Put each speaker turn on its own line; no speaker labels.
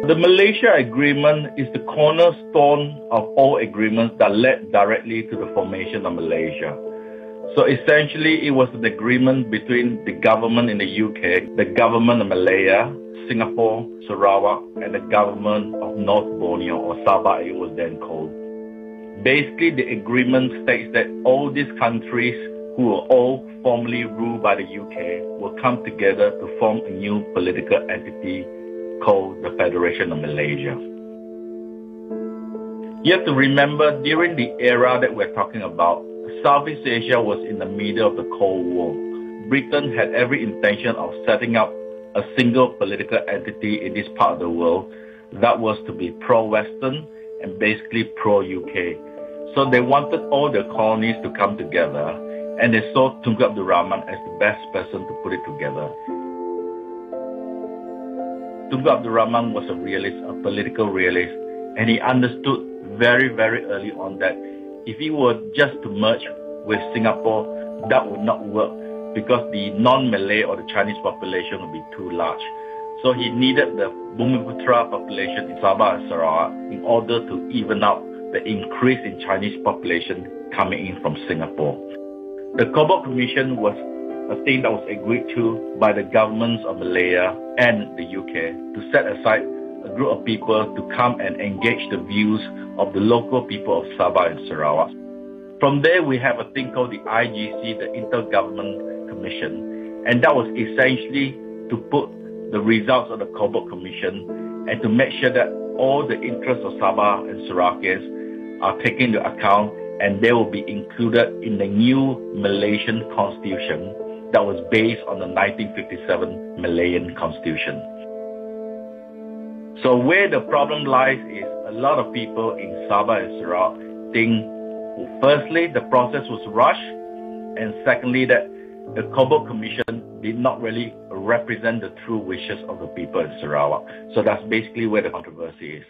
The Malaysia Agreement is the cornerstone of all agreements that led directly to the formation of Malaysia. So essentially, it was an agreement between the government in the UK, the government of Malaya, Singapore, Sarawak, and the government of North Borneo, or Sabah it was then called. Basically, the agreement states that all these countries who were all formerly ruled by the UK will come together to form a new political entity called the Federation of Malaysia. You have to remember, during the era that we're talking about, Southeast Asia was in the middle of the Cold War. Britain had every intention of setting up a single political entity in this part of the world that was to be pro-Western and basically pro-UK. So they wanted all the colonies to come together, and they saw Tunku Abdul Rahman as the best person to put it together. Tunku Abdul Rahman was a realist, a political realist, and he understood very, very early on that if he were just to merge with Singapore, that would not work because the non-Malay or the Chinese population would be too large. So he needed the Bumiputra population in Sabah and Sarawak in order to even out the increase in Chinese population coming in from Singapore. The Cobalt Commission was a thing that was agreed to by the governments of Malaya and the UK to set aside a group of people to come and engage the views of the local people of Sabah and Sarawak. From there, we have a thing called the IGC, the Intergovernment Commission, and that was essentially to put the results of the Cobalt Commission and to make sure that all the interests of Sabah and Sarawakians are taken into account, and they will be included in the new Malaysian Constitution that was based on the 1957 Malayan Constitution. So where the problem lies is a lot of people in Sabah and Sarawak think, firstly, the process was rushed, and secondly, that the Cobalt Commission did not really represent the true wishes of the people in Sarawak. So that's basically where the controversy is.